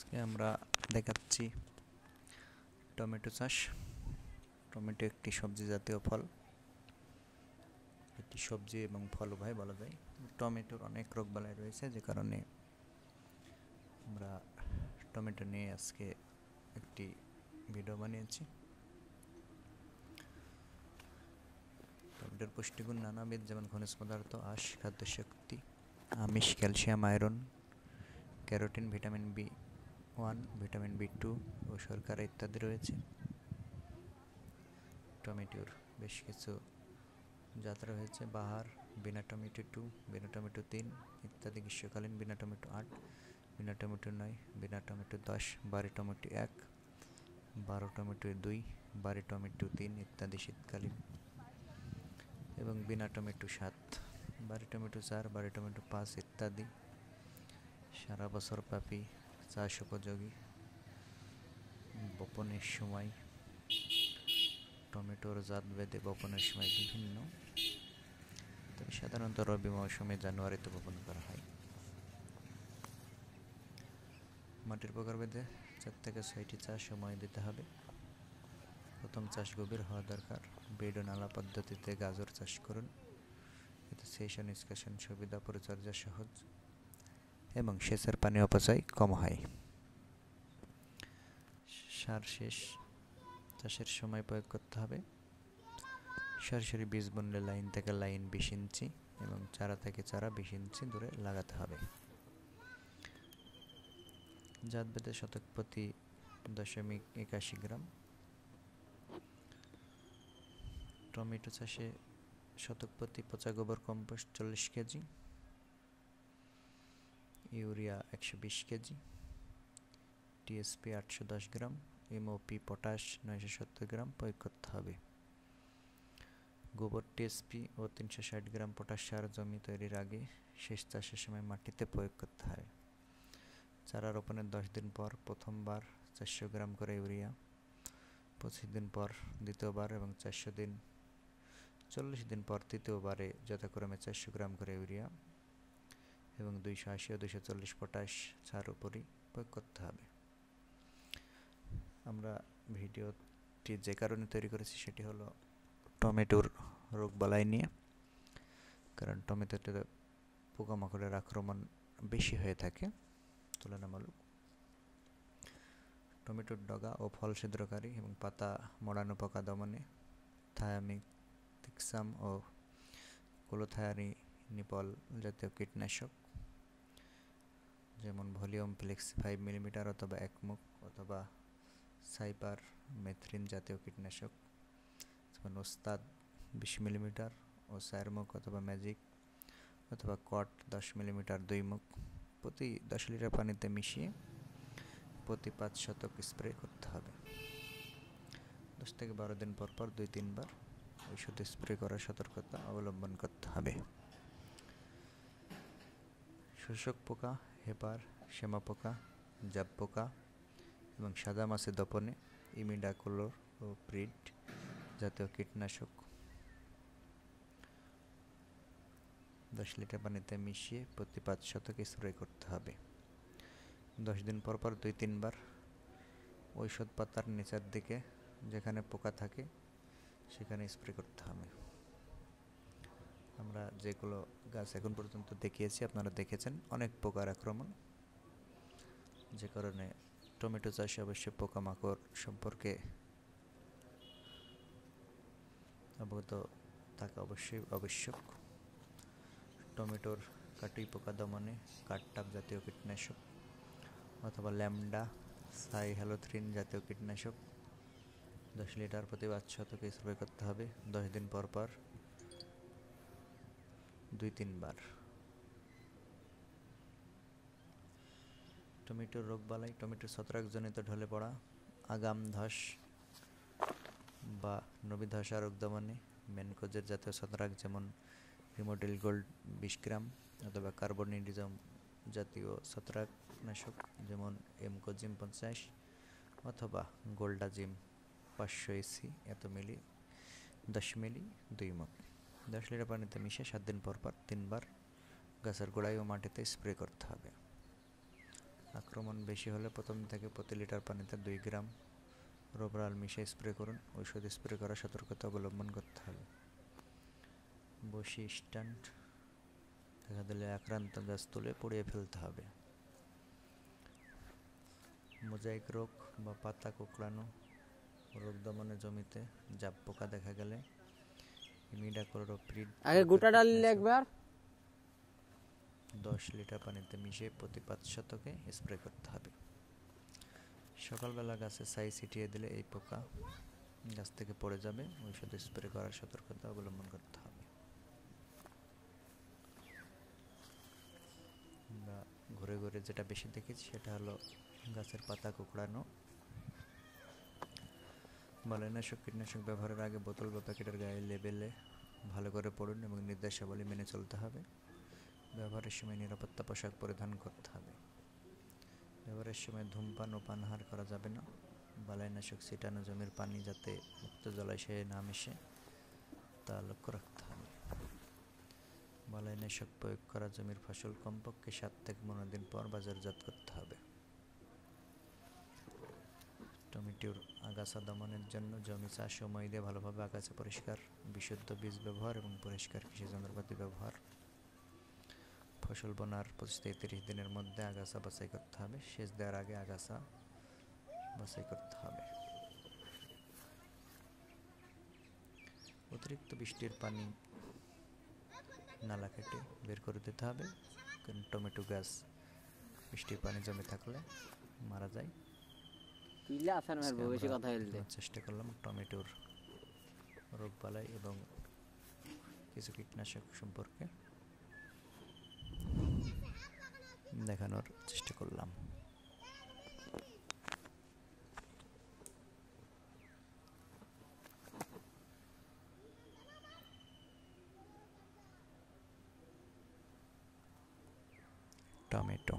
আজকে আমরা দেখাচ্ছি টমেটো চাষ। টমেটো একটি সবজি জাতীয় ফল, এটি সবজি এবং ফল উভয় বলা যায়। টমেটোর অনেক রোগবালাই রয়েছে, যে কারণে আমরা টমেটো নিয়ে আজকে একটি ভিডিও বানিয়েছি। টমেটোর পুষ্টিগুণ নানাবিধ, যেমন খনিজ পদার্থ, আঁশ, খাদ্য শক্তি, আমিষ, calcium, iron, carotene, vitamin B one, vitamin B two ও শর্করা ইত্যাদি রয়েছে। টমেটোর বেশ কিছু জাত রয়েছে: বাহার, বিনা টমেটো 2, বিনা টমেটো 3 ইত্যাদি। গ্রীষ্মকালীন বিনা টমেটো 8, বিনা টমেটো 9, বিনা টমেটো 10, বারি টমেটো 1, 12 টমেটো 2, বারি টমেটো 3 ইত্যাদি শীতকালীন, এবং বিনা টমেটো 7, বারি টমেটো 4, বারি টমেটো 5 ইত্যাদি সারা বছর ব্যাপী চাষ উপযোগী। বপনের সময় টমেটোর জাত ভেদে বপনের সময় বিভিন্ন, তবে সাধারণত রবি মৌসুমে জানুয়ারিতে বপন করা হয়। মাটির প্রকারভেদে 4 থেকে 6টি চাষ সময় দিতে হবে। প্রথম চাষ গভীর হওয়া দরকার। বেড ও নালা পদ্ধতিতে গাজর চাষ করুন, এতে সেচ ও নিষ্কাশন সুবিধা, পরিচর্যা সহজ এবং সেচের পানি অপচয় কম হয়। সার শেষ চাষের সময় প্রয়োগ করতে হবে। সরাসরি বীজ বুনলে লাইন থেকে লাইন 20 ইঞ্চি এবং চারা থেকে চারা 20 ইঞ্চি দূরে লাগাতে হবে। জাত ভেদে শতক প্রতি 0.81 গ্রাম। টমেটো চাষে শতক প্রতি পচা গোবর compost 40 KG, urea 120 KG, TSP 810 গ্রাম, এমওপি পটাশ 970 গ্রাম প্রয়োগ করতে হবে। গোবর, টিএসপি ও 360 গ্রাম পটাশ সার জমি তৈরির আগে শেষ চাষের সময় মাটিতে প্রয়োগ করতে হবে। চারা রোপণের 10 দিন পর প্রথমবার 400 গ্রাম করে ইউরিয়া, 25 দিন পর দ্বিতীয়বার এবং 40 দিন পর তৃতীয়বারে যথাক্রমে 400 গ্রাম করে ইউরিয়া এবং 280 ও 240 পটাশ সার উপরই প্রয়োগ করতে হবে। আমরা ভিডিওটি যে কারণে তৈরি করেছি সেটি হলো টমেটোর রোগবালাই নিয়ে, কারণ টমেটোতে পোকামাকড়ের আক্রমণ বেশি হয়ে থাকে তুলনামূলক। টমেটোর ডগা ও ফল ছিদ্রকারী এবং পাতা মোড়ানো পোকা দমনে থায়ামিথক্সাম ও ক্লোথায়ানিপল জাতীয় কীটনাশক, যেমন ভলিউম ফ্লেক্স 5 মিলিমিটার অথবা 1 মুখ, অথবা সাইপার মেথ্রিন জাতীয় কীটনাশক, যেমন ওস্তাদ 20 মিলিমিটার ও 4 মুখ, অথবা ম্যাজিক অথবা কট 10 মিলিমিটার 2 মুখ, প্রতি 10 লিটার পানিতে মিশিয়ে প্রতি 5 শতক স্প্রে করতে হবে। 10 থেকে 12 দিন পর পর 2-3 বার ঔষধ স্প্রে করার সতর্কতা অবলম্বন করতে হবে। শোষক পোকা, হেপার, শ্যামা পোকা, জাব পোকা এবং সাদা মাছি দমনে ইমিডাক্লোর ও প্রিড জাতীয় কীটনাশক 10 লিটার পানিতে মিশিয়ে প্রতি 5 শতক স্প্রে করতে হবে। 10 দিন পর পর 2-3 বার ঔষধ পাতার নিচের দিকে যেখানে পোকা থাকে সেখানে স্প্রে করতে হবে। আমরা যেগুলো গাছ এখন পর্যন্ত দেখিয়েছি আপনারা দেখেছেন অনেক পোকার আক্রমণ, যে কারণে টমেটো চাষে অবশ্যই পোকামাকড় সম্পর্কে অবগত থাকা অবশ্যই আবশ্যক। টমেটোর কাটুই পোকা দমনে কাঠটাপ জাতীয় কীটনাশক অথবা ল্যামডা সাইহ্যালোথ্রিন জাতীয় কীটনাশক 10 লিটার প্রতি 5 শতকে স্প্রে করতে হবে 10 দিন পর পর 2-3 বার। টমেটোর রোগবালাই: টমেটোর ছত্রাকজনিত ঢলে পড়া, আগাম ধস বা নবী ধসা রোগ দমনে ম্যানকোজেব জাতীয় ছত্রাক, যেমন রিমোডিল গোল্ড 20 গ্রাম, অথবা কার্বনিডিজম জাতীয় ছত্রাকনাশক, যেমন এমকোজিম 50 অথবা গোল্ডাজিম 500 ইসি এত মিলি 10 মিলি 2 মুখ, 10 লিটার পানিতে মিশিয়ে 7 দিন পর পর 3 বার গাছের গোড়ায় ও মাটিতে স্প্রে করতে হবে। আক্রমণ বেশি হলে প্রথম থেকে প্রতি লিটার পানিতে 2 গ্রাম রোভরাল মিশিয়ে স্প্রে করুন। ঔষধ স্প্রে করার সতর্কতা অবলম্বন করতে হবে। বসি স্ট্যান্ড দেখা দিলে আক্রান্ত গাছ তুলে পুড়িয়ে ফেলতে হবে। মোজাইক রোগ বা পাতা কোঁকড়ানো রোগ দমনে জমিতে জাব পোকা দেখা গেলে ইমিডাক্লোরোপিড আগে গোটা ডাল একবার 10 লিটার পানিতে মিশিয়ে প্রতি 5 শতকে স্প্রে করতে হবে। সকালবেলা গাছে ছাই ছিটিয়ে দিলে এই পোকা গাছ থেকে পড়ে যাবে। ঔষধ স্প্রে করার সতর্কতা অবলম্বন করতে হবে। আমরা ঘুরে ঘুরে যেটা বেশি দেখেছি সেটা হলো গাছের পাতা কোঁকড়ানো। বালাইনাশক কীটনাশক ব্যবহারের আগে বোতল বা প্যাকেটের গায়ে লেবেলে ভালো করে পড়ুন এবং নির্দেশাবলী মেনে চলতে হবে। ব্যবহারের সময় নিরাপত্তা পোশাক পরিধান করতে হবে। ব্যবহারের সময় ধূমপান ও পানাহার করা যাবে না। বালাইনাশক ছিটানো জমির পানি যাতে মুক্ত জলাশয়ে না মিশে তা লক্ষ্য রাখতে হবে। বালাইনাশক প্রয়োগ করা জমির ফসল কমপক্ষে 7 থেকে 15 দিন পর বাজারজাত করতে হবে। টমেটোর আগাছা দমনের জন্য জমি চাষ সময় দিয়ে ভালোভাবে আগাছা পরিষ্কার, বিশুদ্ধ বীজ ব্যবহার এবং পরিষ্কার কৃষি যন্ত্রপাতি ব্যবহার। ফসল বোনার 25 থেকে 30 দিনের মধ্যে আগাছা বাছাই করতে হবে। সেচ দেওয়ার আগে আগাছা বাছাই করতে হবে। অতিরিক্ত বৃষ্টির পানি নালা কেটে বের করে দিতে হবে, কারণ টমেটো গাছ বৃষ্টির পানি জমে থাকলে মারা যায়। চেষ্টা করলাম টমেটোর রোগবালাই এবং কিছু কীটনাশক সম্পর্কে দেখানোর চেষ্টা করলাম। টমেটো